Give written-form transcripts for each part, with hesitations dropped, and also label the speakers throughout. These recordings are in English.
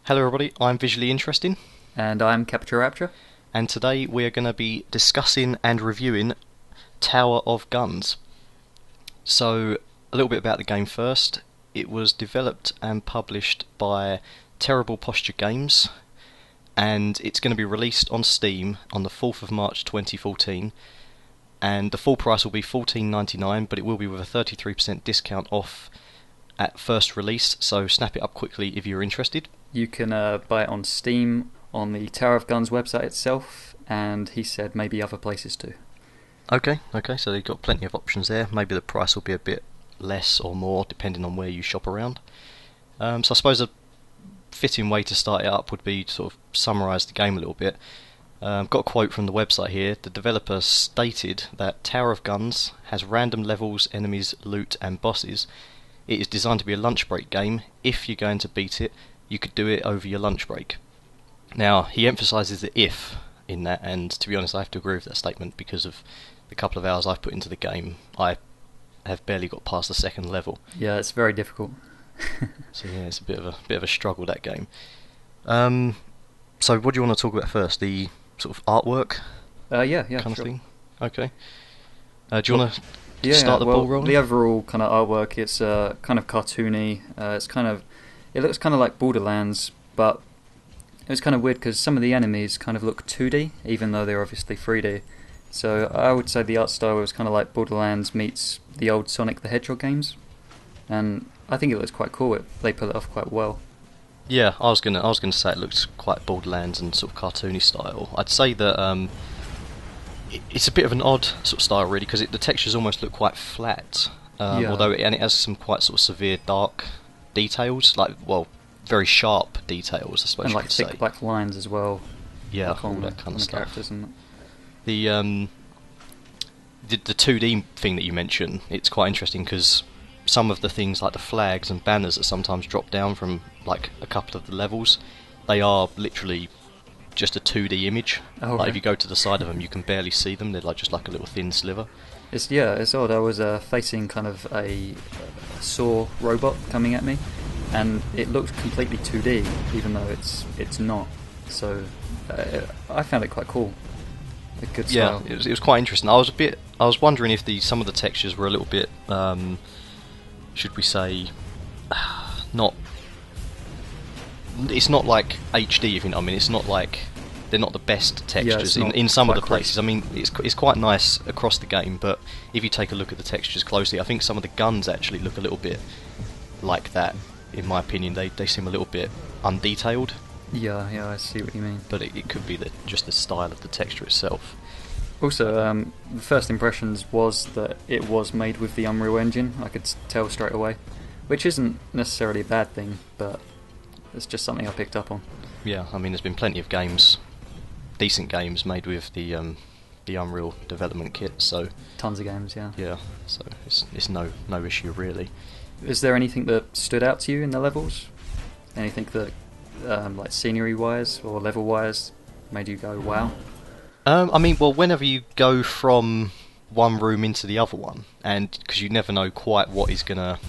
Speaker 1: Hello everybody, I'm Visually Interesting,
Speaker 2: And I'm CaptureRapture.
Speaker 1: and today we are going to be discussing and reviewing Tower of Guns. So, a little bit about the game first. It was developed and published by Terrible Posture Games, and it's going to be released on Steam on the 4th of March 2014, and the full price will be $14.99, but it will be with a 33% discount off at first release, so snap it up quickly if you're interested.
Speaker 2: You can buy it on Steam, on the Tower of Guns website itself, and he said maybe other places too.
Speaker 1: Okay, so they've got plenty of options there. Maybe the price will be a bit less or more depending on where you shop around. So I suppose a fitting way to start it up would be to sort of summarise the game a little bit. Got a quote from the website here. The developer stated that Tower of Guns has random levels, enemies, loot and bosses. It is designed to be a lunch break game. If you're going to beat it, you could do it over your lunch break. Now, he emphasises the if in that, and to be honest, I have to agree with that statement because of the couple of hours I've put into the game. I have barely got past the second level.
Speaker 2: Yeah, it's very difficult.
Speaker 1: So yeah, it's a bit of a struggle, that game. So what do you want to talk about first? The sort of artwork
Speaker 2: Yeah,
Speaker 1: kind of
Speaker 2: sure.
Speaker 1: thing? Okay. Do you want to
Speaker 2: Yeah,
Speaker 1: start the
Speaker 2: well,
Speaker 1: ball rolling?
Speaker 2: the overall kind of artwork, it's kind of cartoony. It looks kind of like Borderlands, but it was kind of weird because some of the enemies kind of look 2D, even though they're obviously 3D. So I would say the art style was kind of like Borderlands meets the old Sonic the Hedgehog games, and I think it looks quite cool. They pull it off quite well.
Speaker 1: Yeah, I was gonna say it looks quite Borderlands and sort of cartoony style. I'd say that it's a bit of an odd sort of style really, because the textures almost look quite flat.
Speaker 2: Yeah.
Speaker 1: Although it has some quite sort of severe dark details, very sharp details, I suppose
Speaker 2: And
Speaker 1: you
Speaker 2: like
Speaker 1: could
Speaker 2: thick
Speaker 1: say.
Speaker 2: black lines as well.
Speaker 1: Yeah,
Speaker 2: like
Speaker 1: all
Speaker 2: on
Speaker 1: that kind
Speaker 2: on
Speaker 1: of
Speaker 2: the
Speaker 1: stuff.
Speaker 2: characters and
Speaker 1: The 2D thing that you mentioned, it's quite interesting because some of the things like the flags and banners that sometimes drop down from like a couple of the levels, they are literally just a 2D image.
Speaker 2: Oh,
Speaker 1: Like
Speaker 2: right.
Speaker 1: if you go to the side of them, you can barely see them. They're just like a little thin sliver.
Speaker 2: It's odd. I was facing kind of a saw robot coming at me, and it looked completely 2D, even though it's not. So I found it quite cool. A good
Speaker 1: Yeah,
Speaker 2: style.
Speaker 1: it was quite interesting. I was wondering if some of the textures were a little bit, should we say, not. It's not like HD, if you know what I mean. It's not like they're not the best textures
Speaker 2: not
Speaker 1: in some of
Speaker 2: quite
Speaker 1: the places.
Speaker 2: crisp.
Speaker 1: I mean, it's quite nice across the game, but if you take a look at the textures closely, I think some of the guns actually look a little bit like that. In my opinion, they seem a little bit undetailed,
Speaker 2: Yeah, I see what you mean.
Speaker 1: but it could be just the style of the texture itself.
Speaker 2: Also, the first impressions was that it was made with the Unreal Engine. I could tell straight away, which isn't necessarily a bad thing, but it's just something I picked up on.
Speaker 1: Yeah, I mean, there's been plenty of games, decent games made with the Unreal development kit. So
Speaker 2: Tons of games, yeah.
Speaker 1: yeah, so it's no issue really.
Speaker 2: Is there anything that stood out to you in the levels? Anything that, like scenery-wise or level-wise, made you go, wow?
Speaker 1: I mean, well, whenever you go from one room into the other one, and because you never know quite what is gonna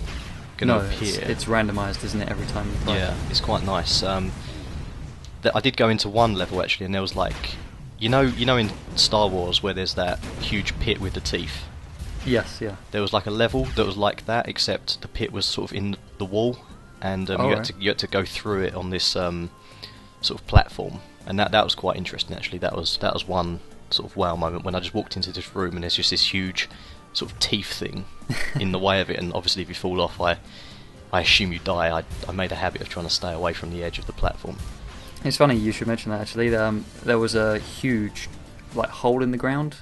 Speaker 2: No,
Speaker 1: appear.
Speaker 2: it's randomised, isn't it, every time you play?
Speaker 1: Yeah, it's quite nice. I did go into one level actually, and there was like, you know in Star Wars where there's that huge pit with the teeth.
Speaker 2: Yes, yeah.
Speaker 1: There was like a level that was like that, except the pit was sort of in the wall, and
Speaker 2: Right.
Speaker 1: you had to go through it on this sort of platform, and that was quite interesting actually. That was one sort of wow moment when I just walked into this room and there's just this huge sort of teeth thing in the way of it, and obviously if you fall off, I assume you die. I made a habit of trying to stay away from the edge of the platform.
Speaker 2: It's funny you should mention that, actually. There was a huge like hole in the ground,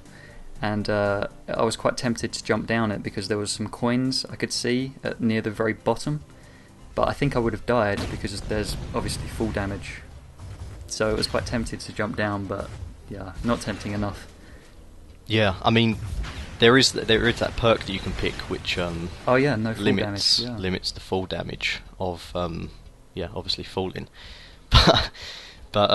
Speaker 2: and I was quite tempted to jump down it because there was some coins I could see near the very bottom, but I think I would have died because there's obviously full damage. So it was quite tempted to jump down, but yeah, not tempting enough.
Speaker 1: Yeah, I mean, there is that perk that you can pick which
Speaker 2: Oh yeah, no full
Speaker 1: limits
Speaker 2: damage. Yeah.
Speaker 1: limits the full damage of obviously falling. But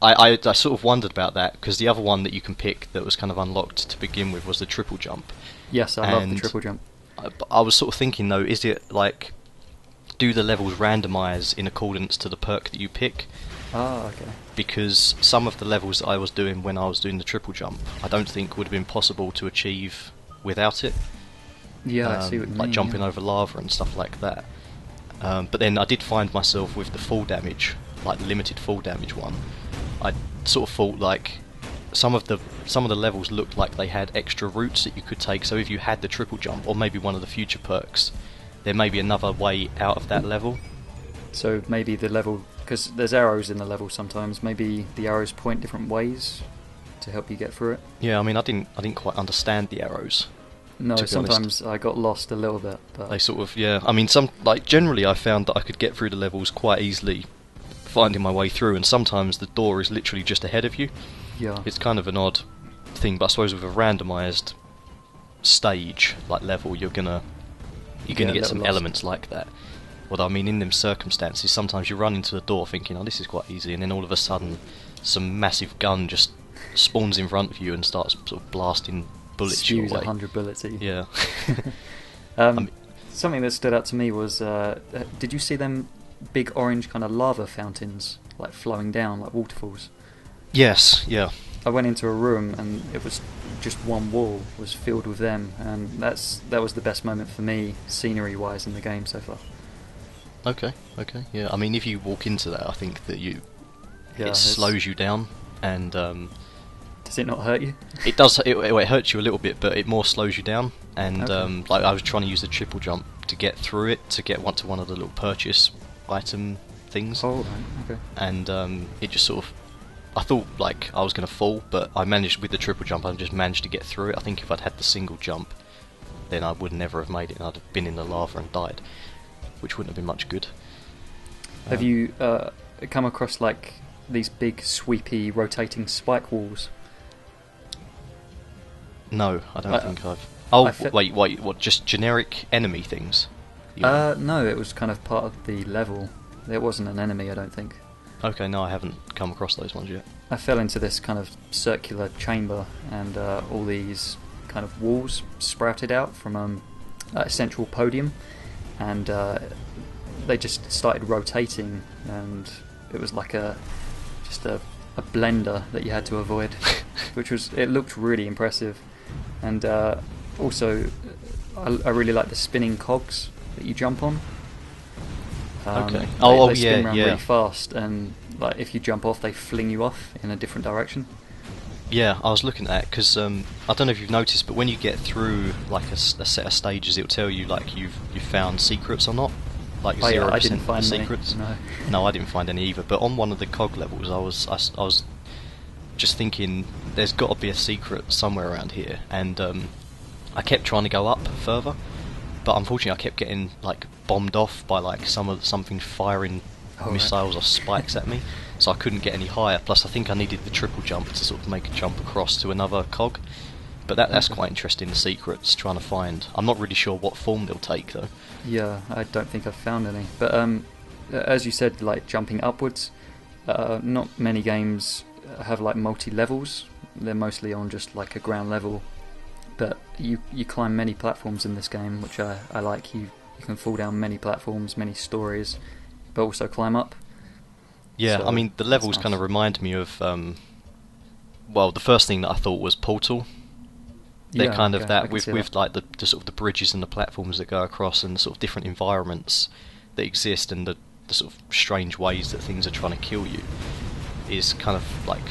Speaker 1: I sort of wondered about that because the other one that you can pick that was kind of unlocked to begin with was the triple jump.
Speaker 2: Yes, I love the
Speaker 1: And
Speaker 2: triple jump.
Speaker 1: I was sort of thinking though, is it like do the levels randomise in accordance to the perk that you pick?
Speaker 2: Ah, okay.
Speaker 1: Because some of the levels that I was doing when I was doing the triple jump, I don't think would have been possible to achieve without it.
Speaker 2: Yeah, I see what you mean.
Speaker 1: Like jumping
Speaker 2: yeah.
Speaker 1: over lava and stuff like that. But then I did find myself with the full damage, like the limited full damage one. I sort of thought like some of the levels looked like they had extra routes that you could take. So if you had the triple jump, or maybe one of the future perks, there may be another way out of that level.
Speaker 2: So maybe the level, because there's arrows in the level sometimes. Maybe the arrows point different ways to help you get through it.
Speaker 1: Yeah, I mean, I didn't quite understand the arrows.
Speaker 2: No,
Speaker 1: to be
Speaker 2: sometimes
Speaker 1: honest.
Speaker 2: I got lost a little bit. But
Speaker 1: They sort of, yeah. I mean, generally I found that I could get through the levels quite easily, finding my way through, and sometimes the door is literally just ahead of you.
Speaker 2: yeah,
Speaker 1: It's kind of an odd thing, but I suppose with a randomised stage like level, you're gonna
Speaker 2: a
Speaker 1: get
Speaker 2: little
Speaker 1: some
Speaker 2: lost.
Speaker 1: elements like that. Although I mean, in them circumstances, sometimes you run into the door thinking, "Oh, this is quite easy," and then all of a sudden, some massive gun just spawns in front of you and starts sort of blasting bullets your
Speaker 2: spews
Speaker 1: way.
Speaker 2: 100 bullets at you.
Speaker 1: Yeah.
Speaker 2: Something that stood out to me was, did you see them big orange kind of lava fountains like flowing down like waterfalls?
Speaker 1: Yes. Yeah.
Speaker 2: I went into a room and it was just one wall was filled with them, and that was the best moment for me, scenery-wise, in the game so far.
Speaker 1: Okay. Yeah. I mean, if you walk into that, I think that
Speaker 2: Yeah,
Speaker 1: it
Speaker 2: it's-
Speaker 1: slows you down, and
Speaker 2: Does it not hurt you?
Speaker 1: it does. It hurts you a little bit, but it more slows you down. And
Speaker 2: Okay.
Speaker 1: like I was trying to use the triple jump to get through it, to get to one of the little purchase item things,
Speaker 2: Oh, right, okay.
Speaker 1: and it just sort of. I thought like I was going to fall, but I managed with the triple jump. I just managed to get through it. I think if I'd had the single jump, then I would never have made it, and I'd have been in the lava and died, which wouldn't have been much good.
Speaker 2: Have you come across like these big, sweepy, rotating spike walls?
Speaker 1: No, I don't
Speaker 2: I-
Speaker 1: think I've. Oh,
Speaker 2: I fe-
Speaker 1: wait, what? Just generic enemy things? You know?
Speaker 2: No, it was kind of part of the level. It wasn't an enemy, I don't think.
Speaker 1: Okay, no, I haven't come across those ones yet.
Speaker 2: I fell into this kind of circular chamber, and all these kind of walls sprouted out from a central podium, and they just started rotating, and it was like just a blender that you had to avoid, it looked really impressive, and also I really like the spinning cogs that you jump on.
Speaker 1: Okay.
Speaker 2: They spin around
Speaker 1: yeah.
Speaker 2: really fast, and like if you jump off, they fling you off in a different direction.
Speaker 1: Yeah, I was looking at that because I don't know if you've noticed, but when you get through like a set of stages, it'll tell you like you've found secrets or not, like
Speaker 2: Oh, yeah,
Speaker 1: 0%
Speaker 2: I didn't
Speaker 1: of
Speaker 2: find
Speaker 1: the
Speaker 2: any,
Speaker 1: secrets.
Speaker 2: no.
Speaker 1: I didn't find any either. But on one of the cog levels, I was just thinking there's got to be a secret somewhere around here, and I kept trying to go up further, but unfortunately I kept getting like bombed off by like something firing
Speaker 2: Oh,
Speaker 1: missiles or spikes at me, so I couldn't get any higher. Plus I think I needed the triple jump to sort of make a jump across to another cog. But that's
Speaker 2: Okay.
Speaker 1: quite interesting, the secrets, trying to find. I'm not really sure what form they'll take though.
Speaker 2: Yeah, I don't think I've found any. But as you said, like jumping upwards, not many games have like multi-levels. They're mostly on just like a ground level. But you climb many platforms in this game, which I like. You can fall down many platforms, many stories, but also climb up.
Speaker 1: Yeah,
Speaker 2: So,
Speaker 1: I mean the
Speaker 2: that's
Speaker 1: levels
Speaker 2: nice.
Speaker 1: kind of remind me of well, the first thing that I thought was Portal. They're
Speaker 2: Yeah,
Speaker 1: kind of
Speaker 2: okay, I
Speaker 1: that
Speaker 2: can
Speaker 1: with
Speaker 2: see
Speaker 1: like the sort of the bridges and the platforms that go across, and the sort of different environments that exist, and the sort of strange ways that things are trying to kill you is kind of like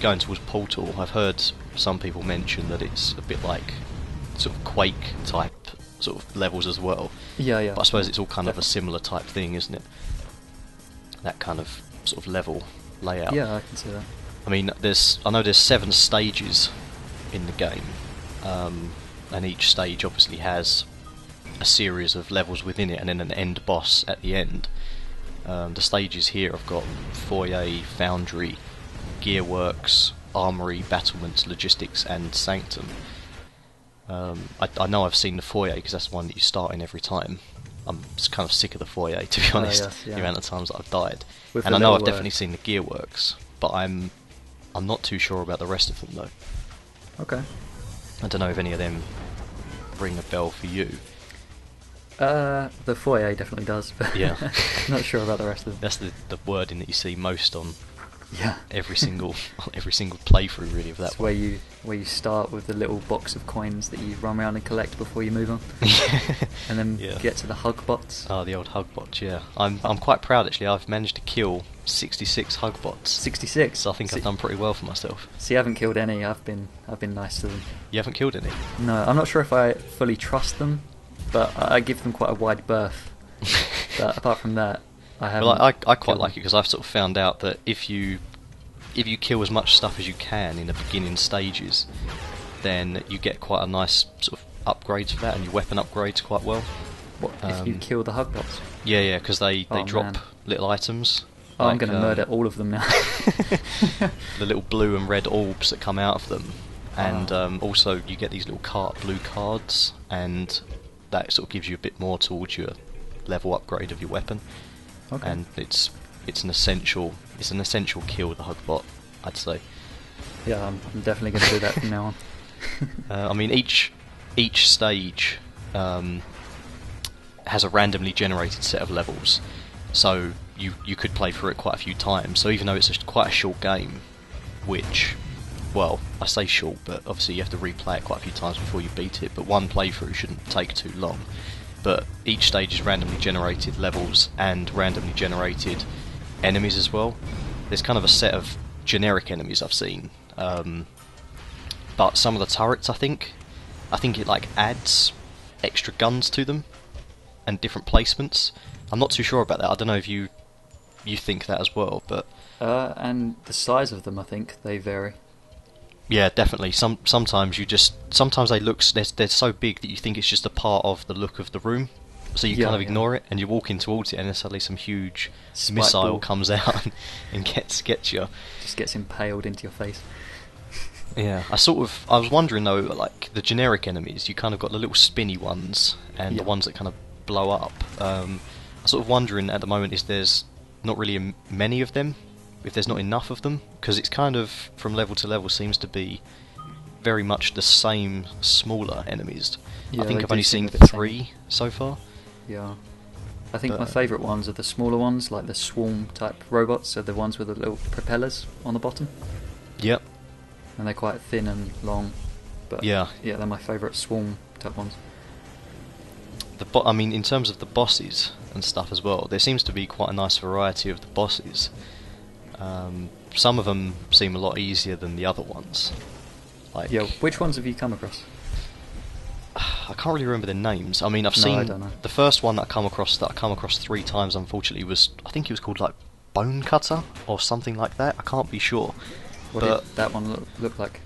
Speaker 1: going towards Portal. I've heard some people mention that it's a bit like sort of Quake type sort of levels as well.
Speaker 2: Yeah.
Speaker 1: But I suppose it's all kind of a
Speaker 2: Definitely.
Speaker 1: similar type thing, isn't it? That kind of sort of level layout.
Speaker 2: Yeah, I can see that.
Speaker 1: I mean, I know there's 7 stages in the game, and each stage obviously has a series of levels within it, and then an end boss at the end. The stages here have got Foyer, Foundry, Gearworks, Armory, Battlements, Logistics, and Sanctum. I know I've seen the Foyer because that's the one that you start in every time. I'm just kind of sick of the Foyer, to be honest.
Speaker 2: yes, yeah.
Speaker 1: The amount of times that I've died.
Speaker 2: With
Speaker 1: And
Speaker 2: the
Speaker 1: I know I've
Speaker 2: little,
Speaker 1: definitely seen the Gearworks, but I'm not too sure about the rest of them though.
Speaker 2: Okay.
Speaker 1: I don't know if any of them ring a bell for you.
Speaker 2: The foyer definitely does, but
Speaker 1: Yeah.
Speaker 2: not sure about the rest of them.
Speaker 1: That's the wording that you see most on
Speaker 2: Yeah.
Speaker 1: every single playthrough really of that
Speaker 2: It's
Speaker 1: one.
Speaker 2: where you start with the little box of coins that you run around and collect before you move on, and then
Speaker 1: Yeah.
Speaker 2: get to the hug bots.
Speaker 1: Oh, the old hug bots, yeah. I'm quite proud actually. I've managed to kill 66 hug bots.
Speaker 2: 66.
Speaker 1: So I think I've done pretty well for myself.
Speaker 2: See, I haven't killed any. I've been nice to them.
Speaker 1: You haven't killed any?
Speaker 2: No, I'm not sure if I fully trust them, but I give them quite a wide berth. But apart from that, I haven't.
Speaker 1: Well, I quite
Speaker 2: killed
Speaker 1: like it
Speaker 2: them.
Speaker 1: because I've sort of found out that if you kill as much stuff as you can in the beginning stages, then you get quite a nice sort of upgrades for that, and your weapon upgrades quite well.
Speaker 2: What if you kill the hug bots?
Speaker 1: Yeah, because they
Speaker 2: Oh,
Speaker 1: drop
Speaker 2: man.
Speaker 1: little items.
Speaker 2: Oh, I'm
Speaker 1: like,
Speaker 2: going to murder all of them now.
Speaker 1: the little blue and red orbs that come out of them, and
Speaker 2: Oh.
Speaker 1: also you get these little blue cards, and that sort of gives you a bit more towards your level upgrade of your weapon.
Speaker 2: Okay.
Speaker 1: And it's an essential kill, the hug bot, I'd say.
Speaker 2: Yeah, I'm definitely going to do that from now on.
Speaker 1: I mean, each stage has a randomly generated set of levels, so you could play through it quite a few times. So even though it's quite a short game, which, well, I say short, but obviously you have to replay it quite a few times before you beat it, but one playthrough shouldn't take too long. But each stage is randomly generated levels and randomly generated enemies as well. There's kind of a set of generic enemies I've seen, but some of the turrets, I think it like adds extra guns to them and different placements. I'm not too sure about that. I don't know if you think that as well, but
Speaker 2: And the size of them, I think they vary.
Speaker 1: yeah, definitely. Sometimes they look they're so big that you think it's just a part of the look of the room, so you kind of ignore it, and you walk in towards it, and then suddenly some huge
Speaker 2: Spike
Speaker 1: missile
Speaker 2: ball.
Speaker 1: comes out and gets you.
Speaker 2: Just gets impaled into your face.
Speaker 1: Yeah, I was wondering though, like the generic enemies, you kind of got the little spinny ones and the
Speaker 2: Yeah.
Speaker 1: ones that kind of blow up. I'm sort of wondering at the moment if there's not really many of them, if there's not enough of them, because it's kind of from level to level seems to be very much the same smaller enemies.
Speaker 2: Yeah,
Speaker 1: I think
Speaker 2: they
Speaker 1: I've
Speaker 2: do
Speaker 1: only
Speaker 2: seem
Speaker 1: seen
Speaker 2: a bit
Speaker 1: 3 so far.
Speaker 2: Yeah. I think my
Speaker 1: But-
Speaker 2: favourite ones are the smaller ones, like the swarm type robots, so the ones with the little propellers on the bottom.
Speaker 1: Yep.
Speaker 2: And they're quite thin and long. But
Speaker 1: Yeah.
Speaker 2: yeah, they're my favourite swarm type ones.
Speaker 1: I mean, in terms of the bosses and stuff as well, there seems to be quite a nice variety of the bosses. Some of them seem a lot easier than the other ones. Like,
Speaker 2: Yeah, which ones have you come across?
Speaker 1: I can't really remember their names. I mean, I've
Speaker 2: No,
Speaker 1: seen
Speaker 2: I don't know.
Speaker 1: the first one that I come across 3 times. Unfortunately, I think it was called like Bone Cutter or something like that. I can't be sure.
Speaker 2: What
Speaker 1: But
Speaker 2: did that one look like?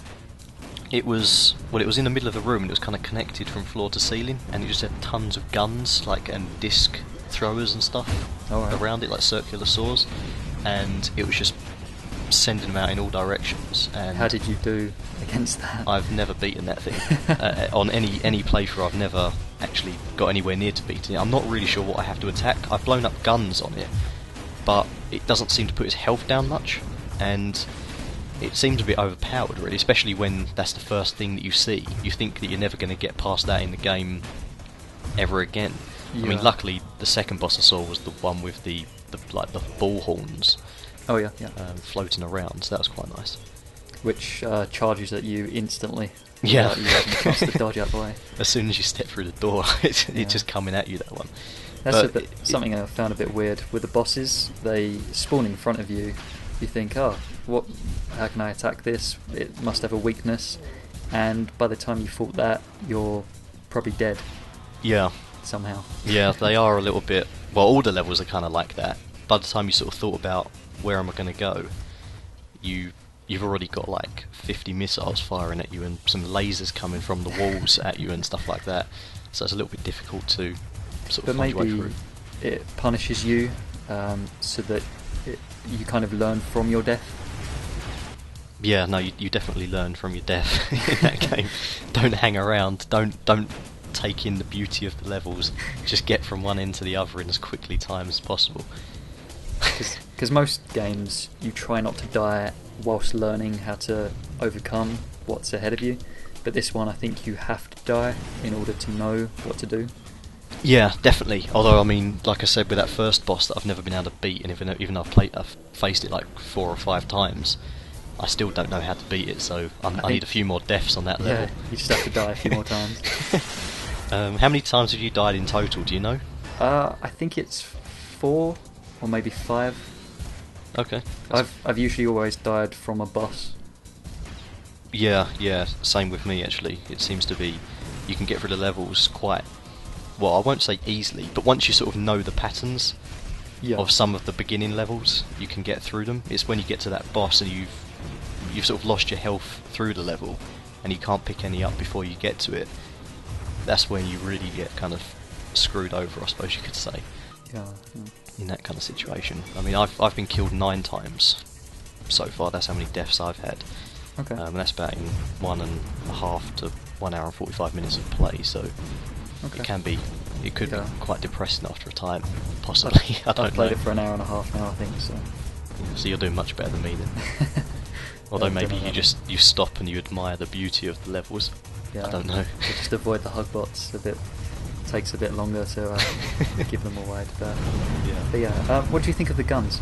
Speaker 1: it was in the middle of the room, and it was kind of connected from floor to ceiling, and it just had tons of guns, like, and disc throwers and stuff
Speaker 2: Alright.
Speaker 1: around it, like circular saws, and it was just sending them out in all directions. And
Speaker 2: How did you do against that?
Speaker 1: I've never beaten that thing on any playthrough. I've never actually got anywhere near to beating it. I'm not really sure what I have to attack. I've blown up guns on it, but it doesn't seem to put his health down much, and it seems a bit overpowered, really, especially when that's the first thing that you see. You think that you're never going to get past that in the game ever again. I mean,
Speaker 2: Yeah.
Speaker 1: luckily the second boss I saw was the one with the bull horns
Speaker 2: Oh yeah,
Speaker 1: floating around, so that was quite nice.
Speaker 2: which charges at you instantly.
Speaker 1: Yeah.
Speaker 2: Without you having a chance to dodge out the way.
Speaker 1: As soon as you step through the door, it's
Speaker 2: Yeah.
Speaker 1: just coming at you, that one.
Speaker 2: That's
Speaker 1: But
Speaker 2: a bit, something I found a bit weird with the bosses. They spawn in front of you. You think, oh, how can I attack this? It must have a weakness. And by the time you fought that, you're probably dead
Speaker 1: Yeah,
Speaker 2: somehow.
Speaker 1: yeah, they are a little bit. Well, all the levels are kind of like that. By the time you sort of thought about where am I going to go, you've already got like 50 missiles firing at you and some lasers coming from the walls at you and stuff like that. So it's a little bit difficult to sort of
Speaker 2: But
Speaker 1: find your way
Speaker 2: maybe
Speaker 1: through.
Speaker 2: it punishes you so that you kind of learn from your death.
Speaker 1: Yeah, no, you definitely learn from your death in that game. Don't hang around. Don't take in the beauty of the levels. Just get from one end to the other in as quickly time as possible.
Speaker 2: Because most games, you try not to die whilst learning how to overcome what's ahead of you. But this one, I think you have to die in order to know what to do.
Speaker 1: Yeah, definitely. Although, I mean, like I said, with that first boss that I've never been able to beat, and even though I've faced it like 4 or 5 times, I still don't know how to beat it. So I need a few more deaths on that level.
Speaker 2: Yeah, you just have to die a few more times.
Speaker 1: How many times have you died in total? Do you know?
Speaker 2: I think it's 4 or maybe 5.
Speaker 1: Okay.
Speaker 2: I've usually always died from a boss.
Speaker 1: Yeah, same with me actually. It seems to be you can get through the levels quite well. I won't say easily, but once you sort of know the patterns of some of the beginning levels, you can get through them. It's when you get to that boss and you've sort of lost your health through the level, and you can't pick any up before you get to it. That's when you really get kind of screwed over, I suppose you could say.
Speaker 2: Yeah.
Speaker 1: In that kind of situation. I mean, I've been killed 9 times so far. That's how many deaths I've had.
Speaker 2: Okay.
Speaker 1: And that's about in 1.5 to 1 hour and 45 minutes of play. So it could be quite depressing after a time, possibly. I don't know.
Speaker 2: I've played it for an hour and a half now, I think.
Speaker 1: So you're doing much better than me then. Although maybe you stop and you admire the beauty of the levels.
Speaker 2: Yeah,
Speaker 1: I don't know.
Speaker 2: Just avoid the hug bots a bit. Takes a bit longer to give them away. But yeah, what do you think of the guns?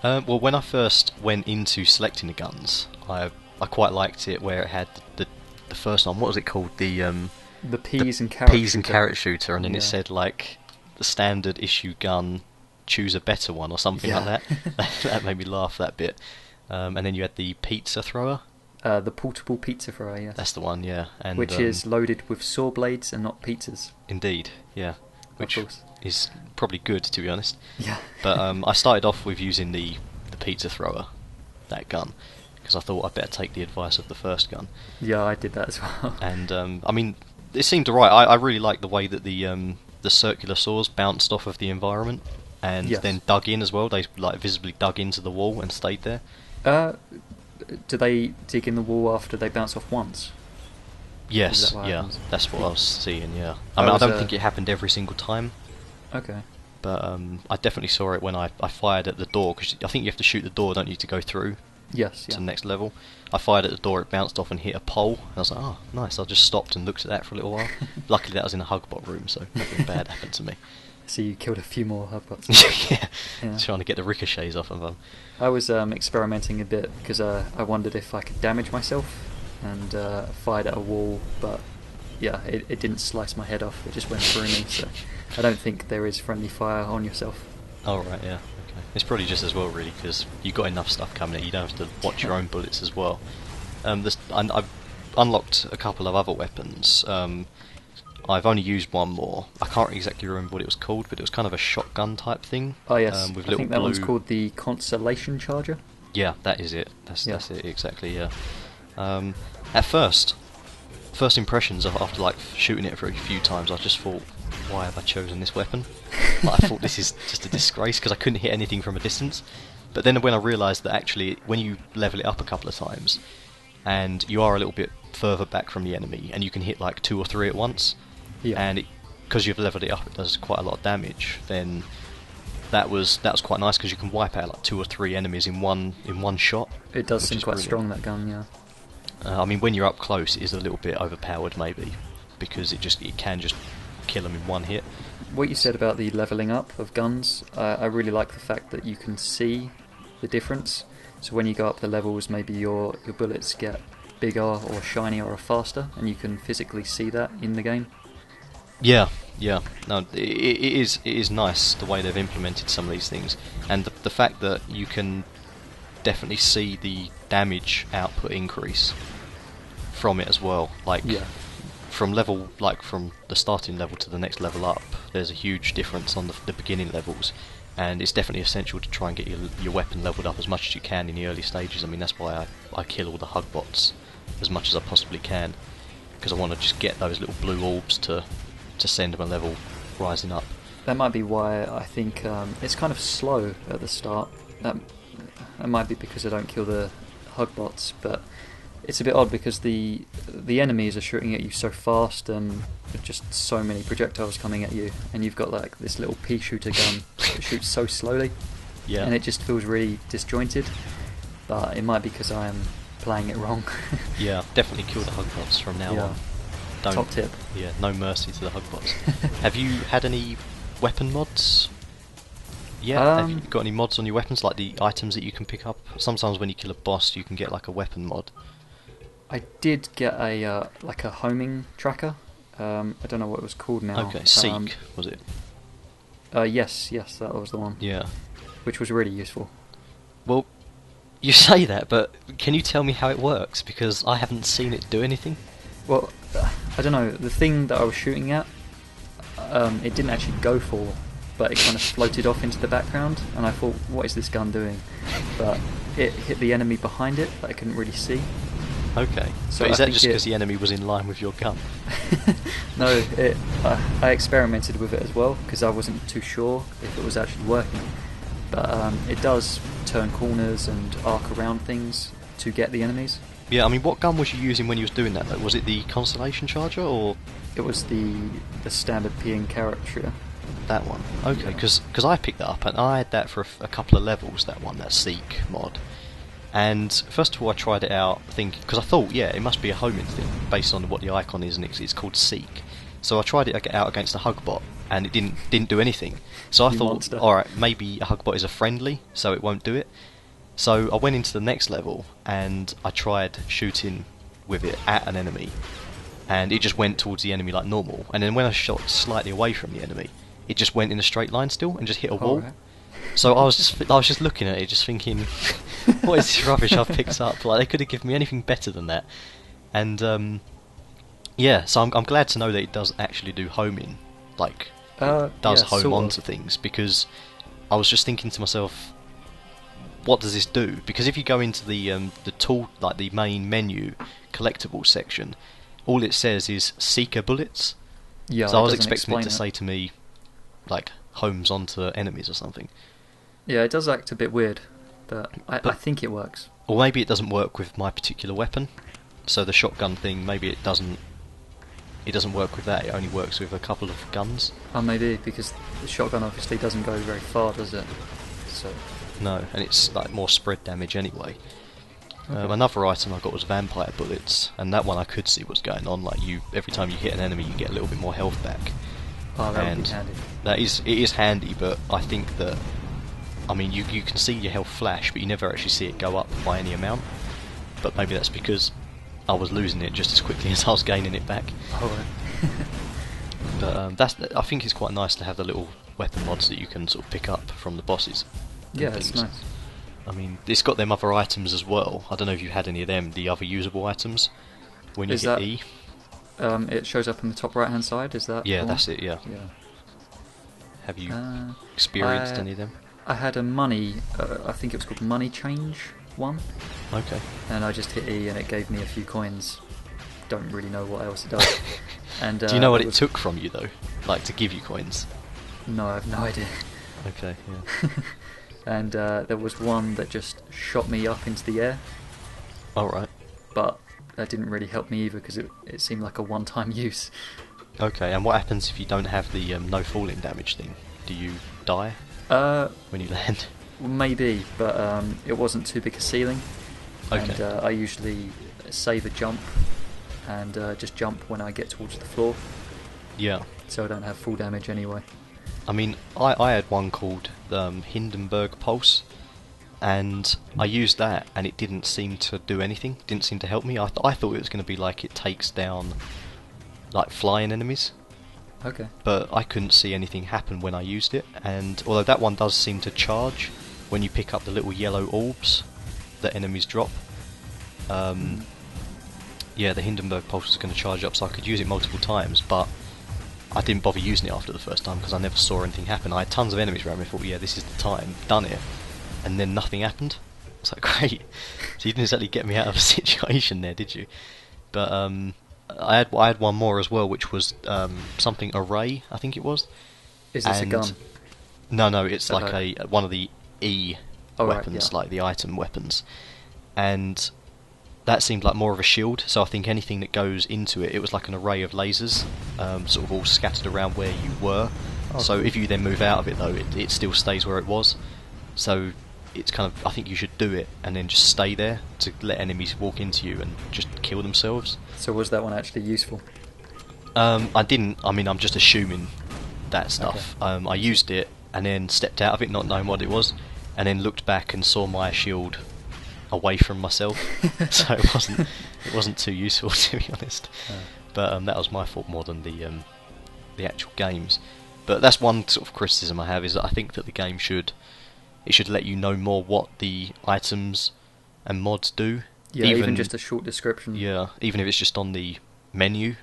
Speaker 1: Well, when I first went into selecting the guns, I quite liked it where it had the first one. What was it called? The
Speaker 2: peas and carrot.
Speaker 1: Peas and carrot shooter, and then it said like the standard issue gun. Choose a better one or something like that. That made me laugh that bit. And then you had the pizza thrower.
Speaker 2: The portable pizza thrower, yes.
Speaker 1: That's the one, yeah. And,
Speaker 2: which is loaded with saw blades and not pizzas.
Speaker 1: Indeed, yeah. Which
Speaker 2: of course.
Speaker 1: Is probably good, to be honest.
Speaker 2: Yeah.
Speaker 1: But I started off with using the pizza thrower, that gun, because I thought I'd better take the advice of the first gun.
Speaker 2: Yeah, I did that as well.
Speaker 1: And I mean, it seemed alright. I really liked the way that the circular saws bounced off of the environment and then dug in as well. They like visibly dug into the wall and stayed there.
Speaker 2: Do they dig in the wall after they bounce off once?
Speaker 1: Yes, that's what I was seeing, yeah. I mean, I don't think it happened every single time.
Speaker 2: Okay.
Speaker 1: But I definitely saw it when I fired at the door, because I think you have to shoot the door, don't you, to go through to the next level. I fired at the door, it bounced off and hit a pole, and I was like, oh, nice. I just stopped and looked at that for a little while. Luckily that was in a hugbot room, so nothing bad happened to me.
Speaker 2: So you killed a few more hugbots.
Speaker 1: yeah, trying to get the ricochets off of them.
Speaker 2: I was experimenting a bit because I wondered if I could damage myself, and fired at a wall, but it didn't slice my head off, it just went through me, so I don't think there is friendly fire on yourself.
Speaker 1: Oh right, yeah, okay. It's probably just as well really, because you've got enough stuff coming at you, don't have to watch your own bullets as well. I've unlocked a couple of other weapons. I've only used one more. I can't exactly remember what it was called, but it was kind of a shotgun type thing.
Speaker 2: Oh yes,
Speaker 1: with
Speaker 2: I think that one's called the Constellation Charger.
Speaker 1: Yeah, that is it. That's it exactly. Yeah. At first impressions after like shooting it for a few times, I just thought, why have I chosen this weapon? Like, I thought this is just a disgrace because I couldn't hit anything from a distance. But then when I realised that actually, when you level it up a couple of times, and you are a little bit further back from the enemy, and you can hit like 2 or 3 at once. Yeah. And because you've leveled it up, it does quite a lot of damage. Then that was quite nice because you can wipe out like 2 or 3 enemies in one shot.
Speaker 2: It does seem quite strong, that gun, yeah.
Speaker 1: I mean, when you're up close, it is a little bit overpowered maybe, because it can just kill them in one hit.
Speaker 2: What you said about the leveling up of guns, I really like the fact that you can see the difference. So when you go up the levels, maybe your bullets get bigger or shinier or faster, and you can physically see that in the game.
Speaker 1: Yeah. No, it is nice the way they've implemented some of these things, and the fact that you can definitely see the damage output increase from it as well. Like from the starting level to the next level up, there's a huge difference on the beginning levels, and it's definitely essential to try and get your weapon leveled up as much as you can in the early stages. I mean, that's why I kill all the hugbots as much as I possibly can, because I want to just get those little blue orbs to send them a level rising up.
Speaker 2: That might be why I think it's kind of slow at the start. That might be because I don't kill the hugbots, but it's a bit odd because the enemies are shooting at you so fast, and just so many projectiles coming at you, and you've got like this little pea shooter gun that shoots so slowly, and it just feels really disjointed. But it might be because I am playing it wrong.
Speaker 1: Yeah, definitely kill the hugbots from now on. don't.
Speaker 2: Top tip.
Speaker 1: Yeah, no mercy to the hugbots. Have you had any weapon mods? Yeah, have you got any mods on your weapons, like the items that you can pick up? Sometimes when you kill a boss, you can get like a weapon mod.
Speaker 2: I did get a like a homing tracker. I don't know what it was called now.
Speaker 1: Okay, Seek, was it?
Speaker 2: Yes, that was the one.
Speaker 1: Yeah.
Speaker 2: Which was really useful.
Speaker 1: Well, you say that, but can you tell me how it works? Because I haven't seen it do anything.
Speaker 2: Well, I don't know. The thing that I was shooting at, it didn't actually go for, but it kind of floated off into the background, and I thought, what is this gun doing? But it hit the enemy behind it that I couldn't really see.
Speaker 1: Okay.
Speaker 2: So
Speaker 1: but is that just because the enemy was in line with your gun?
Speaker 2: No, I experimented with it as well, because I wasn't too sure if it was actually working. But it does turn corners and arc around things to get the enemies.
Speaker 1: Yeah, I mean, what gun was you using when you was doing that, though? Was it the Constellation Charger, or...?
Speaker 2: It was the standard VisIntGames.
Speaker 1: That one. Okay, because I picked that up, and I had that for a couple of levels, that one, that Seek mod. And first of all, I tried it out, because I thought, yeah, it must be a homing thing, based on what the icon is, and it's called Seek. So I tried it out against a hugbot, and it didn't do anything. So I thought, alright, maybe a hugbot is a friendly, so it won't do it. So I went into the next level, and I tried shooting with it at an enemy, and it just went towards the enemy like normal. And then when I shot slightly away from the enemy, it just went in a straight line still, and just hit a wall. Right. So I was just looking at it, just thinking, what is this rubbish I've picked up? Like, they could have given me anything better than that. And yeah, so I'm glad to know that it does actually do homing, like it does home onto things, because I was just thinking to myself, what does this do? Because if you go into the tool, like the main menu collectibles section, all it says is seeker bullets. Yeah. So I was expecting it to say to me, like, homes onto enemies or something.
Speaker 2: Yeah, it does act a bit weird, but I think it works.
Speaker 1: Or maybe it doesn't work with my particular weapon. So the shotgun thing, maybe it doesn't work with that. It only works with a couple of guns.
Speaker 2: Oh, maybe because the shotgun obviously doesn't go very far, does it? So.
Speaker 1: No, and it's like more spread damage anyway. Okay. Another item I got was vampire bullets, and that one I could see what's going on. Like, every time you hit an enemy, you get a little bit more health back.
Speaker 2: Oh, that would be handy.
Speaker 1: It is handy, but I think that, I mean, you can see your health flash, but you never actually see it go up by any amount. But maybe that's because I was losing it just as quickly as I was gaining it back.
Speaker 2: Oh, right.
Speaker 1: But I think it's quite nice to have the little weapon mods that you can sort of pick up from the bosses.
Speaker 2: Yeah, it's nice.
Speaker 1: I mean, it's got them other items as well. I don't know if you had any of them, the other usable items. When you hit E.
Speaker 2: It shows up on the top right hand side, is that?
Speaker 1: Yeah, that's it, yeah. Have you experienced any of them?
Speaker 2: I had a money, I think it was called money change one.
Speaker 1: Okay.
Speaker 2: And I just hit E and it gave me a few coins. Don't really know what else it does. And
Speaker 1: do you know what it took from you though? Like, to give you coins?
Speaker 2: No, I have no idea.
Speaker 1: Okay, yeah.
Speaker 2: And there was one that just shot me up into the air.
Speaker 1: Alright.
Speaker 2: But that didn't really help me either, because it seemed like a one-time use.
Speaker 1: Okay, and what happens if you don't have the no falling damage thing? Do you die when you land?
Speaker 2: Maybe, but it wasn't too big a ceiling.
Speaker 1: Okay.
Speaker 2: And I usually save a jump and just jump when I get towards the floor.
Speaker 1: Yeah.
Speaker 2: So I don't have full damage anyway.
Speaker 1: I mean, I had one called Hindenburg Pulse, and I used that, and it didn't seem to do anything. Didn't seem to help me. I thought it was going to be like it takes down like flying enemies.
Speaker 2: Okay.
Speaker 1: But I couldn't see anything happen when I used it, and although that one does seem to charge when you pick up the little yellow orbs that enemies drop. Yeah, the Hindenburg Pulse is going to charge up, so I could use it multiple times, but I didn't bother using it after the first time because I never saw anything happen. I had tons of enemies around me. I thought, yeah, this is the time. Done it. And then nothing happened. It's like, great. So you didn't exactly get me out of a situation there, did you? But I had one more as well, which was something array, I think it was.
Speaker 2: Is this a gun?
Speaker 1: No, it's like one of the E weapons,
Speaker 2: right, yeah.
Speaker 1: like the item weapons. And that seemed like more of a shield, so I think anything that goes into it, it was like an array of lasers, sort of all scattered around where you were. Oh, so if you then move out of it though, it still stays where it was. So it's kind of, I think you should do it and then just stay there to let enemies walk into you and just kill themselves.
Speaker 2: So was that one actually useful?
Speaker 1: I didn't. I mean, I'm just assuming that stuff.
Speaker 2: Okay.
Speaker 1: I used it and then stepped out of it, not knowing what it was, and then looked back and saw my shield away from myself. So it wasn't too useful, to be honest. But that was my fault more than the actual games. But that's one sort of criticism I have, is that I think that the game should let you know more what the items and mods do.
Speaker 2: Yeah, even just a short description.
Speaker 1: Yeah, even if it's just on the menu.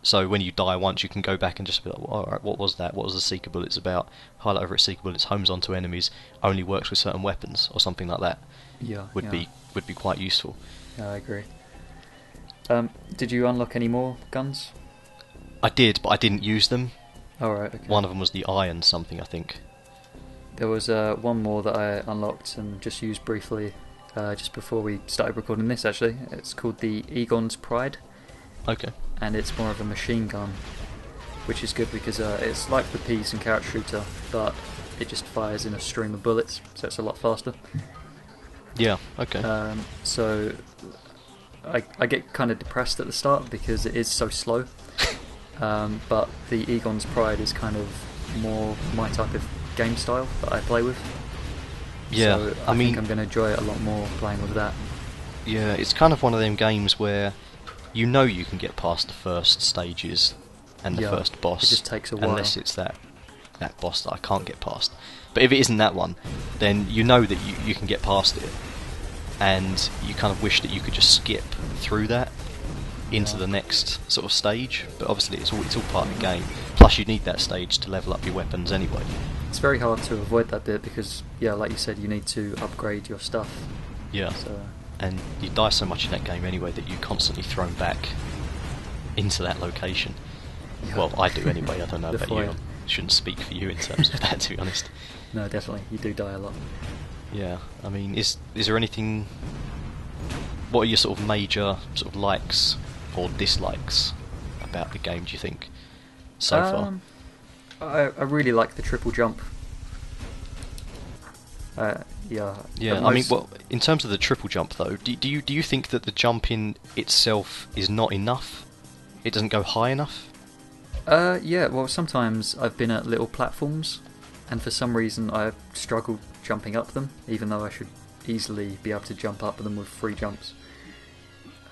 Speaker 1: So when you die once, you can go back and just be like, well, alright, what was that? What was the Seeker Bullets about? Highlight over at Seeker Bullets, homes onto enemies, only works with certain weapons, or something like that. Would be quite useful.
Speaker 2: Yeah, I agree. Did you unlock any more guns?
Speaker 1: I did, but I didn't use them.
Speaker 2: Alright, okay.
Speaker 1: One of them was the iron something, I think.
Speaker 2: There was one more that I unlocked and just used briefly just before we started recording this, actually. It's called the Egon's Pride.
Speaker 1: Okay.
Speaker 2: And it's more of a machine gun, which is good because it's like the VisIntGames CaptureRapture, but it just fires in a stream of bullets, so it's a lot faster.
Speaker 1: Yeah, okay.
Speaker 2: So I get kind of depressed at the start because it is so slow. But the Egon's Pride is kind of more my type of game style that I play with.
Speaker 1: Yeah,
Speaker 2: so
Speaker 1: I mean,
Speaker 2: think I'm going to enjoy it a lot more playing with that.
Speaker 1: Yeah, it's kind of one of them games where you know you can get past the first stages and the first boss.
Speaker 2: It just takes a while.
Speaker 1: Unless it's that boss that I can't get past. But if it isn't that one, then you know that you can get past it, and you kind of wish that you could just skip through that into the next sort of stage. But obviously it's all part of the game. Plus you need that stage to level up your weapons anyway.
Speaker 2: It's very hard to avoid that bit because, yeah, like you said, you need to upgrade your stuff.
Speaker 1: Yeah.
Speaker 2: So.
Speaker 1: And you die so much in that game anyway that you're constantly thrown back into that location. Yeah. Well, I do anyway. I don't know about you. I shouldn't speak for you in terms of that, to be honest.
Speaker 2: No, definitely. You do die a lot.
Speaker 1: Yeah. I mean, is there anything... What are your sort of major sort of likes or dislikes about the game, do you think, so far?
Speaker 2: I really like the triple jump. Yeah.
Speaker 1: I mean, well, in terms of the triple jump though, do you think that the jump in itself is not enough? It doesn't go high enough?
Speaker 2: Yeah. Well, sometimes I've been at little platforms, and for some reason I've struggled jumping up them, even though I should easily be able to jump up them with 3 jumps.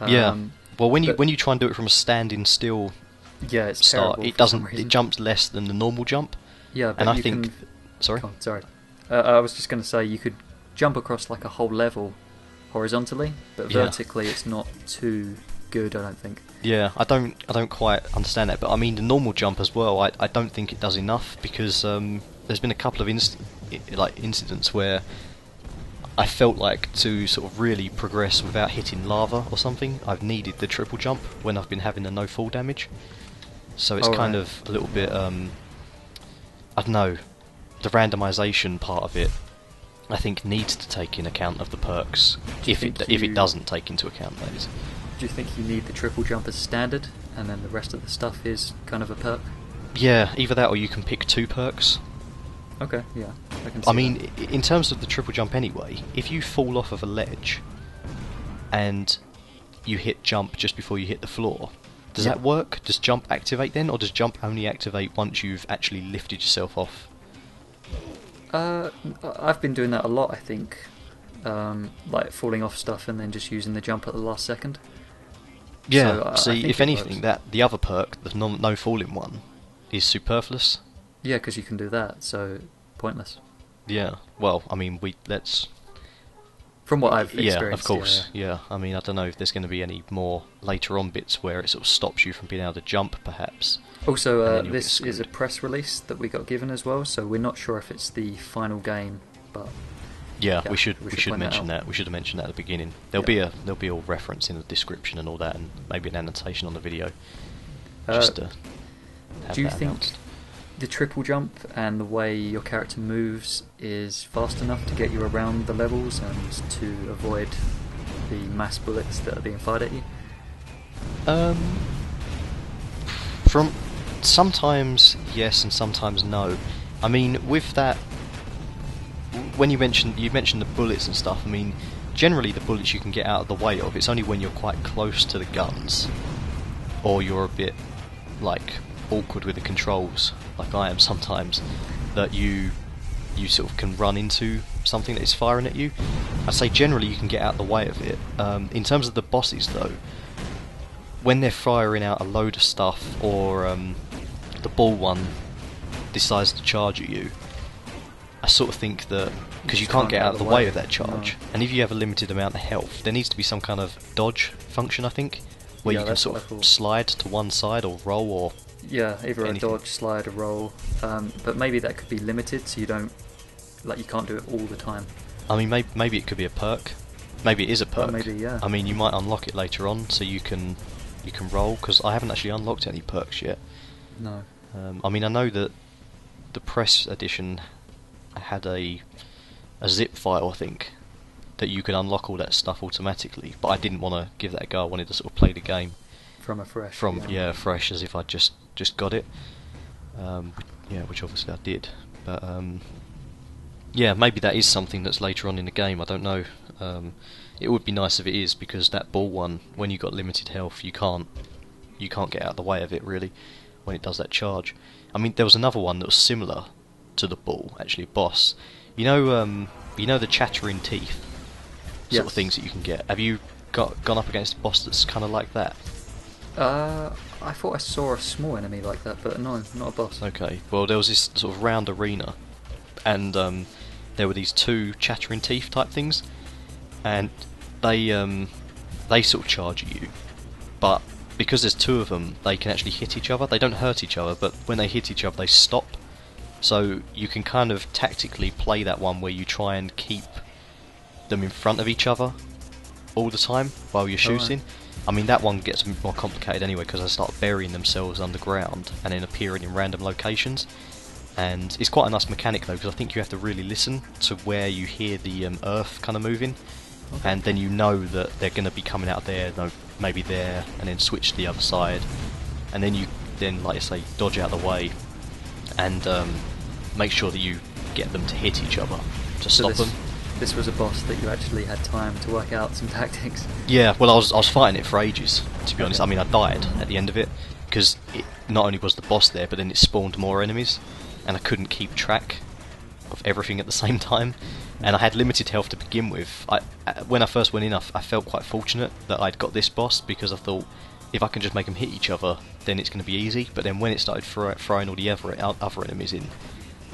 Speaker 1: Yeah. Well, when you try and do it from a standing still
Speaker 2: it's
Speaker 1: start,
Speaker 2: terrible
Speaker 1: it doesn't. It jumps less than the normal jump.
Speaker 2: Yeah, but
Speaker 1: and I think. Sorry.
Speaker 2: Oh, sorry. I was just going to say you could jump across like a whole level horizontally, but vertically it's not too good, I don't think. Yeah,
Speaker 1: I don't quite understand that, but I mean the normal jump as well. I don't think it does enough because there's been a couple of incidents where I felt like to sort of really progress without hitting lava or something, I've needed the triple jump when I've been having the no fall damage. So it's kind of a little bit, I don't know, the randomisation part of it, I think needs to take in account of the perks, if it doesn't take into account those.
Speaker 2: Do you think you need the triple jump as standard, and then the rest of the stuff is kind of a perk?
Speaker 1: Yeah, either that or you can pick 2 perks.
Speaker 2: Okay, yeah, I can see
Speaker 1: I mean, in terms of the triple jump anyway, if you fall off of a ledge and you hit jump just before you hit the floor, does that work? Does jump activate then, or does jump only activate once you've actually lifted yourself off?
Speaker 2: I've been doing that a lot, I think. Like falling off stuff and then just using the jump at the last second.
Speaker 1: Yeah, so see, if anything, that the other perk, the no falling one, is superfluous.
Speaker 2: Yeah, because you can do that, so pointless.
Speaker 1: Yeah, well, I mean, let's...
Speaker 2: From what I've experienced.
Speaker 1: Yeah, of course, yeah. I mean, I don't know if there's going to be any more later on bits where it sort of stops you from being able to jump, perhaps.
Speaker 2: Also, this is a press release that we got given as well, so we're not sure if it's the final game, but...
Speaker 1: Yeah, we should mention that. We should have mentioned that at the beginning. There'll be a reference in the description and all that, and maybe an annotation on the video. Just to have
Speaker 2: do you
Speaker 1: that
Speaker 2: think
Speaker 1: announced.
Speaker 2: The triple jump and the way your character moves is fast enough to get you around the levels and to avoid the mass bullets that are being fired at you?
Speaker 1: From sometimes yes and sometimes no. I mean, with that, when you mentioned the bullets and stuff, I mean, generally the bullets you can get out of the way of. It's only when you're quite close to the guns, or you're a bit like awkward with the controls, like I am sometimes, that you sort of can run into something that is firing at you. I'd say generally you can get out the way of it. In terms of the bosses though, when they're firing out a load of stuff, or the ball one decides to charge at you, I sort of think that because you can't get out of the way of that charge, and if you have a limited amount of health, there needs to be some kind of dodge function, I think, where you can sort of slide to one side or roll, or
Speaker 2: either
Speaker 1: anything.
Speaker 2: a dodge, slide, or roll. But maybe that could be limited, so you can't do it all the time.
Speaker 1: I mean, maybe it could be a perk. Maybe it is a perk.
Speaker 2: Maybe, yeah.
Speaker 1: I mean, you might unlock it later on, so you can roll, because I haven't actually unlocked any perks yet.
Speaker 2: No.
Speaker 1: I mean, I know that the press edition had a zip file, I think, that you could unlock all that stuff automatically, but I didn't want to give that a go. I wanted to sort of play the game
Speaker 2: from a fresh.
Speaker 1: Fresh, as if I just got it. Which obviously I did. But maybe that is something that's later on in the game. I don't know. It would be nice if it is, because that ball one, when you got limited health, you can't get out of the way of it really when it does that charge. I mean, there was another one that was similar to the ball, actually, a boss. You know the chattering teeth sort of things that you can get. Have you gone up against a boss that's kind of like that?
Speaker 2: I thought I saw a small enemy like that, but no, not a boss.
Speaker 1: Okay, well, there was this sort of round arena, and there were these two chattering teeth type things, and they sort of charge at you, but because there's two of them, they can actually hit each other. They don't hurt each other, but when they hit each other, they stop. So you can kind of tactically play that one where you try and keep them in front of each other all the time while you're shooting. I mean, that one gets a bit more complicated anyway, because they start burying themselves underground and then appearing in random locations. And it's quite a nice mechanic though, because I think you have to really listen to where you hear the earth kind of moving, and then you know that they're going to be coming out there, maybe there, and then switch to the other side, and then you like I say, dodge out of the way, and make sure that you get them to hit each other to stop them.
Speaker 2: This was a boss that you actually had time to work out some tactics.
Speaker 1: Yeah, well, I was fighting it for ages, to be honest. I mean, I died at the end of it, because it not only was the boss there, but then it spawned more enemies, and I couldn't keep track of everything at the same time, and I had limited health to begin with. When I first went in, I felt quite fortunate that I'd got this boss, because I thought, if I can just make them hit each other, then it's going to be easy. But then when it started throwing all the other enemies in,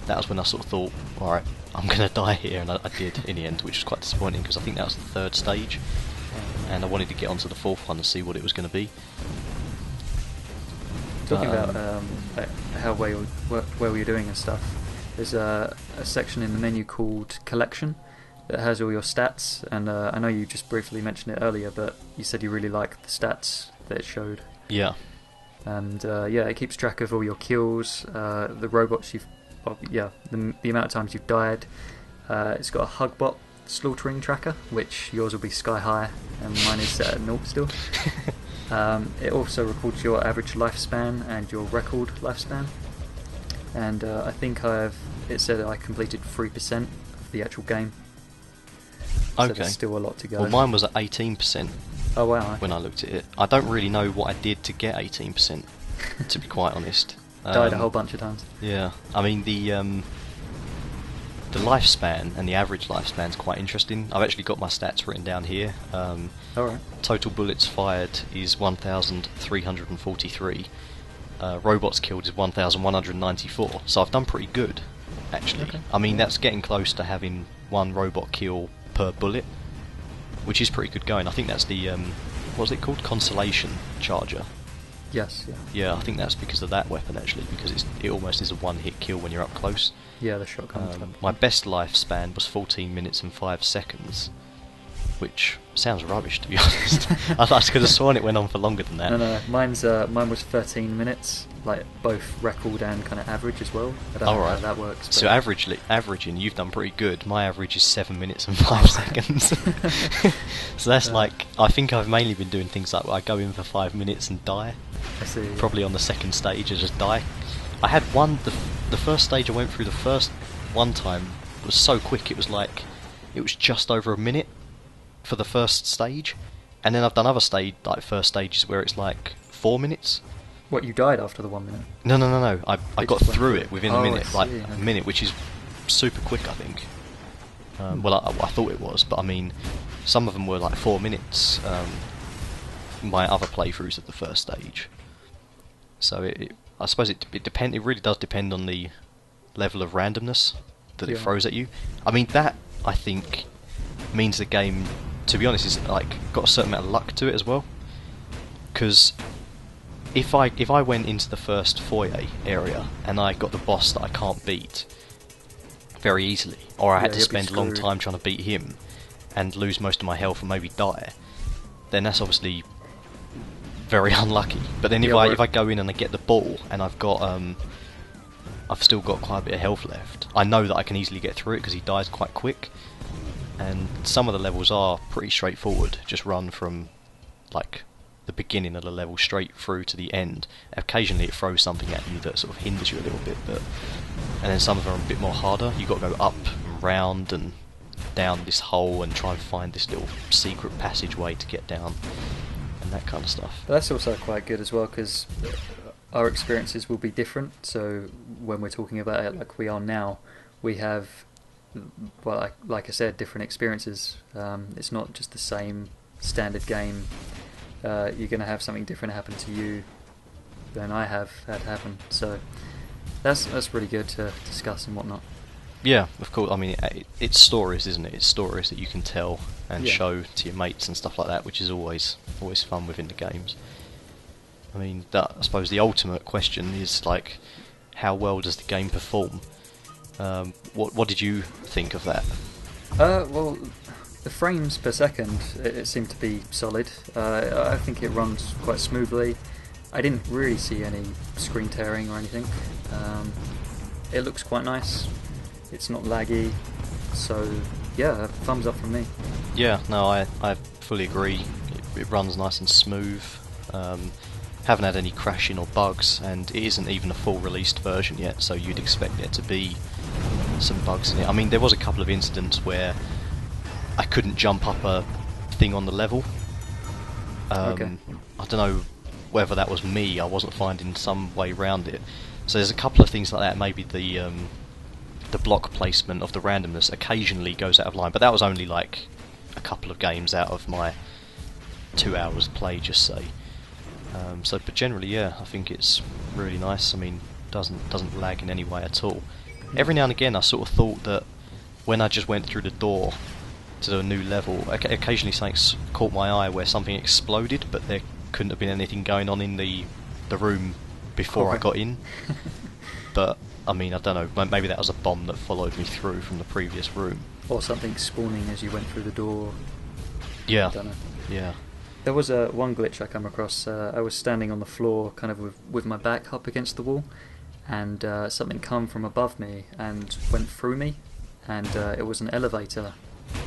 Speaker 1: that was when I sort of thought, alright, I'm going to die here, and I did in the end, which was quite disappointing, because I think that was the third stage, and I wanted to get onto the fourth one and see what it was going to be.
Speaker 2: Talking about how well you're doing and stuff, there's a section in the menu called Collection that has all your stats, and I know you just briefly mentioned it earlier, but you said you really liked the stats that it showed.
Speaker 1: Yeah.
Speaker 2: And it keeps track of all your kills, the robots the amount of times you've died. It's got a Hugbot slaughtering tracker, which yours will be sky high, and mine is set at 0 still. It also records your average lifespan and your record lifespan. And I think it said that I completed 3% of the actual game. So
Speaker 1: Okay.
Speaker 2: there's still a lot to go.
Speaker 1: Well, mine was at 18%.
Speaker 2: Oh wow. Okay.
Speaker 1: When I looked at it, I don't really know what I did to get 18%, to be quite honest.
Speaker 2: Died a whole bunch of times.
Speaker 1: Yeah, I mean the lifespan and the average lifespan is quite interesting. I've actually got my stats written down here.
Speaker 2: Alright.
Speaker 1: Total bullets fired is 1,343. Robots killed is 1,194. So I've done pretty good, actually.
Speaker 2: Okay.
Speaker 1: I mean, that's getting close to having one robot kill per bullet, which is pretty good going. I think that's the what's it called? Consolation Charger.
Speaker 2: Yes, yeah.
Speaker 1: Yeah, I think that's because of that weapon actually, because it almost is a one-hit kill when you're up close.
Speaker 2: Yeah, the shotgun.
Speaker 1: My best lifespan was 14 minutes and 5 seconds, which sounds rubbish, to be honest. I could have sworn it went on for longer than that.
Speaker 2: No, mine was 13 minutes, like both record and kind of average as well. I don't know how that works.
Speaker 1: So averaging, you've done pretty good. My average is 7 minutes and 5 seconds. So that's like, I think I've mainly been doing things like I go in for 5 minutes and die.
Speaker 2: I see.
Speaker 1: Probably on the second stage I just die. I had the first stage I went through the first one time was so quick, it was just over a minute for the first stage, and then I've done other first stages where it's like 4 minutes,
Speaker 2: What, you died after the 1 minute?
Speaker 1: No. I
Speaker 2: It
Speaker 1: got
Speaker 2: just went
Speaker 1: through
Speaker 2: through.
Speaker 1: it within
Speaker 2: Oh,
Speaker 1: a
Speaker 2: I
Speaker 1: minute, like
Speaker 2: see,
Speaker 1: a
Speaker 2: okay.
Speaker 1: minute, which is super quick, I think. Well, I thought it was, but I mean, some of them were like 4 minutes. My other playthroughs of the first stage. So I suppose it depend. It really does depend on the level of randomness that it
Speaker 2: Yeah.
Speaker 1: throws at you. I mean, that I think means the game, to be honest, is like got a certain amount of luck to it as well. Because if I went into the first foyer area and I got the boss that I can't beat very easily, or I had
Speaker 2: Yeah,
Speaker 1: to
Speaker 2: you'll be
Speaker 1: spend a long
Speaker 2: screwed.
Speaker 1: time trying to beat him and lose most of my health and maybe die, then that's obviously very unlucky. But then
Speaker 2: Yeah, where-
Speaker 1: if I go in and I get the ball and I've still got quite a bit of health left, I know that I can easily get through it because he dies quite quick. And some of the levels are pretty straightforward. Just run from like the beginning of the level straight through to the end. Occasionally it throws something at you that sort of hinders you a little bit, and then some of them are a bit more harder. You've got to go up and round and down this hole and try and find this little secret passageway to get down and that kind of stuff.
Speaker 2: But that's also quite good as well, because our experiences will be different. So when we're talking about it like we are now, we have, well, like I said, different experiences. It's not just the same standard game. You're going to have something different happen to you than I have had happen. So that's really good to discuss and whatnot.
Speaker 1: Yeah, of course. I mean, it's stories, isn't it? It's stories that you can tell and
Speaker 2: Yeah.
Speaker 1: show to your mates and stuff like that, which is always fun within the games. I mean, I suppose the ultimate question is like, how well does the game perform? What did you think of that?
Speaker 2: Well, the frames per second, it seemed to be solid. I think it runs quite smoothly. I didn't really see any screen tearing or anything. It looks quite nice. It's not laggy. So, yeah, thumbs up from me.
Speaker 1: Yeah, no, I fully agree. It runs nice and smooth. Haven't had any crashing or bugs, and it isn't even a full released version yet, so you'd expect there to be some bugs in it. I mean, there was a couple of incidents where I couldn't jump up a thing on the level.
Speaker 2: Okay.
Speaker 1: I don't know whether that was me. I wasn't finding some way around it. So there's a couple of things like that. Maybe the block placement of the randomness occasionally goes out of line, but that was only like a couple of games out of my 2 hours play, just say. But generally, yeah, I think it's really nice. I mean, doesn't lag in any way at all. Every now and again, I sort of thought that when I just went through the door to a new level, occasionally something caught my eye where something exploded, but there couldn't have been anything going on in the room before I got in. But I mean, I don't know. Maybe that was a bomb that followed me through from the previous room.
Speaker 2: Or something spawning as you went through the door.
Speaker 1: Yeah,
Speaker 2: I don't know.
Speaker 1: yeah.
Speaker 2: There was one glitch I come across. I was standing on the floor, kind of with my back up against the wall, and something come from above me and went through me, and it was an elevator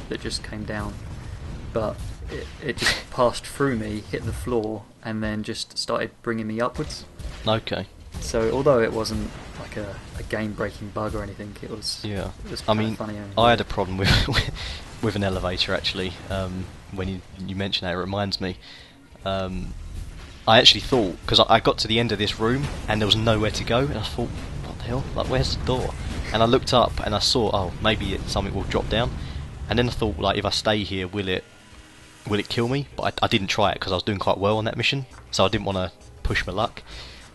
Speaker 2: that just came down, but it just passed through me, hit the floor, and then just started bringing me upwards.
Speaker 1: Okay.
Speaker 2: So although it wasn't like a game-breaking bug or anything, it was.
Speaker 1: Yeah.
Speaker 2: It was
Speaker 1: I
Speaker 2: kinda
Speaker 1: mean,
Speaker 2: funny. And
Speaker 1: I had a problem with an elevator actually. When you mention that, it reminds me. I actually thought, because I got to the end of this room and there was nowhere to go, and I thought, what the hell? Like, where's the door? And I looked up and I saw, oh, maybe something will drop down. And then I thought, like, if I stay here, will it kill me? But I didn't try it because I was doing quite well on that mission, so I didn't want to push my luck.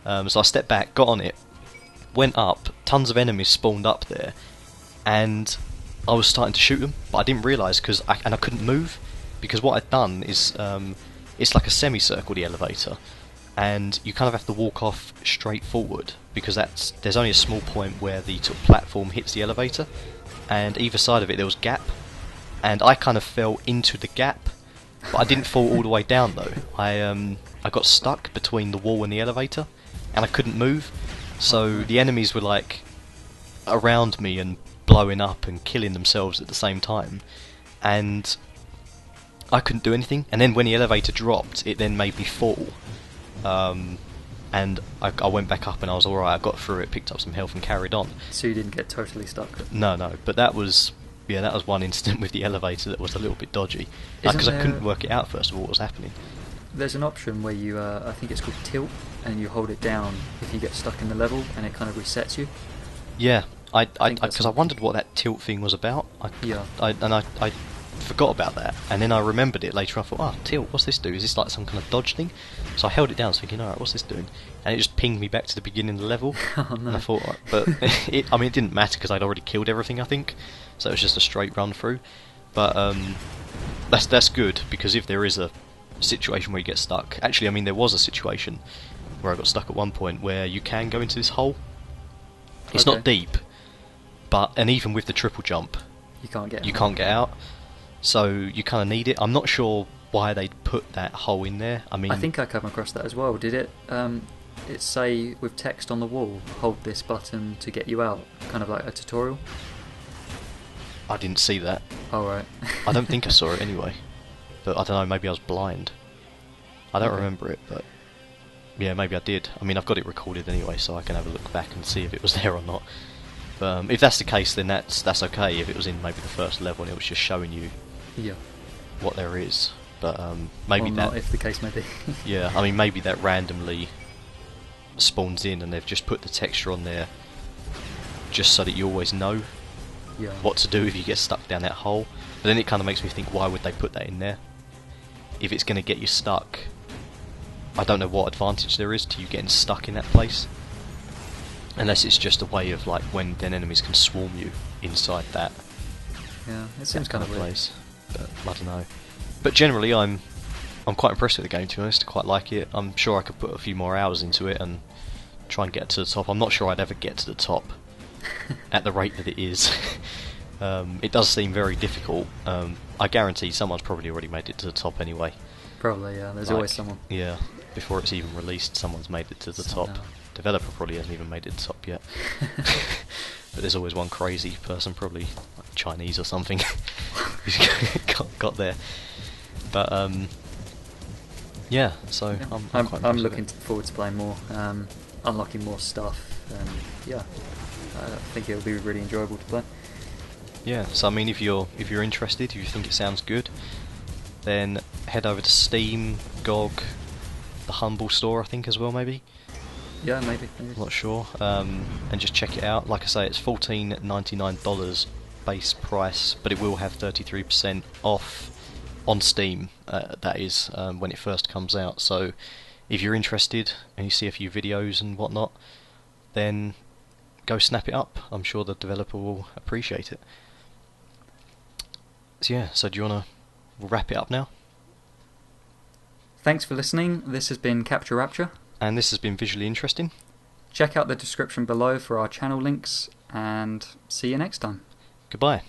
Speaker 1: So I stepped back, got on it, went up, tons of enemies spawned up there, and I was starting to shoot them, but I didn't realise I couldn't move, because what I'd done is, it's like a semicircle, the elevator, and you kind of have to walk off straight forward, because there's only a small point where the sort of platform hits the elevator, and either side of it there was gap, and I kind of fell into the gap, but I didn't fall all the way down though. I got stuck between the wall and the elevator, and I couldn't move, so the enemies were like around me and blowing up and killing themselves at the same time, and I couldn't do anything. And then when the elevator dropped, it then made me fall, and I went back up and I was alright. I got through it, picked up some health and carried on.
Speaker 2: So you didn't get totally stuck?
Speaker 1: No, but that was one incident with the elevator that was a little bit dodgy,
Speaker 2: Isn't
Speaker 1: because I
Speaker 2: there-
Speaker 1: couldn't work it out first of all what was happening.
Speaker 2: There's an option where you, I think it's called tilt, and you hold it down if you get stuck in the level, and it kind of resets you.
Speaker 1: Yeah,
Speaker 2: think that's
Speaker 1: because I wondered what that tilt thing was about.
Speaker 2: Yeah.
Speaker 1: I forgot about that, and then I remembered it later. I thought, oh, tilt, what's this do? Is this like some kind of dodge thing? So I held it down, thinking, alright, what's this doing? And it just pinged me back to the beginning of the level.
Speaker 2: Oh, no.
Speaker 1: And I thought, but I mean, it didn't matter because I'd already killed everything, I think. So it was just a straight run through. But that's good, because if there is a situation where you get stuck, actually, I mean, there was a situation where I got stuck at one point where you can go into this hole. It's
Speaker 2: Okay.
Speaker 1: not deep, and even with the triple jump,
Speaker 2: You can't get.
Speaker 1: you can't get out. So you kind of need it. I'm not sure why they'd put that hole in there. I mean,
Speaker 2: I think I come across that as well. Did it? It say with text on the wall, hold this button to get you out, kind of like a tutorial.
Speaker 1: I didn't see that.
Speaker 2: Oh right.
Speaker 1: I don't think I saw it anyway. But I don't know, maybe I was blind. I don't
Speaker 2: Okay.
Speaker 1: remember it, but yeah, maybe I did. I mean, I've got it recorded anyway, so I can have a look back and see if it was there or not. But if that's the case, then that's okay. If it was in maybe the first level and it was just showing you
Speaker 2: Yeah.
Speaker 1: what there is. But maybe
Speaker 2: Or
Speaker 1: that...
Speaker 2: not, if the case may be.
Speaker 1: Yeah, I mean, maybe that randomly spawns in and they've just put the texture on there just so that you always know
Speaker 2: Yeah.
Speaker 1: what to do if you get stuck down that hole. But then it kind of makes me think, why would they put that in there? If it's going to get you stuck, I don't know what advantage there is to you getting stuck in that place. Unless it's just a way of, like, when then enemies can swarm you inside that,
Speaker 2: Yeah. It seems kind of weird.
Speaker 1: place. But I don't know. But generally, I'm quite impressed with the game, to be honest. I quite like it. I'm sure I could put a few more hours into it and try and get to the top. I'm not sure I'd ever get to the top at the rate that it is. It does seem very difficult. I guarantee someone's probably already made it to the top anyway.
Speaker 2: Probably. Yeah. There's
Speaker 1: Like,
Speaker 2: always someone.
Speaker 1: Yeah, before it's even released, someone's made it to the top.
Speaker 2: Somehow.
Speaker 1: Developer probably hasn't even made it to the top yet. But there's always one crazy person, probably like Chinese or something, who's got there. But yeah, so
Speaker 2: Yeah.
Speaker 1: I'm quite
Speaker 2: I'm
Speaker 1: impressed with
Speaker 2: looking
Speaker 1: it.
Speaker 2: forward to playing more, unlocking more stuff, and yeah, I think it'll be really enjoyable to play.
Speaker 1: Yeah, so I mean, if you're interested, if you think it sounds good, then head over to Steam, GOG, the Humble store, I think, as well, maybe.
Speaker 2: Yeah, maybe.
Speaker 1: I'm not sure. And just check it out. Like I say, it's $14.99 base price, but it will have 33% off on Steam. That is when it first comes out. So if you're interested and you see a few videos and whatnot, then go snap it up. I'm sure the developer will appreciate it. So yeah. So do you wanna wrap it up now?
Speaker 2: Thanks for listening. This has been CaptureRapture.
Speaker 1: And this has been visually interesting.
Speaker 2: Check out the description below for our channel links, and see you next time.
Speaker 1: Goodbye.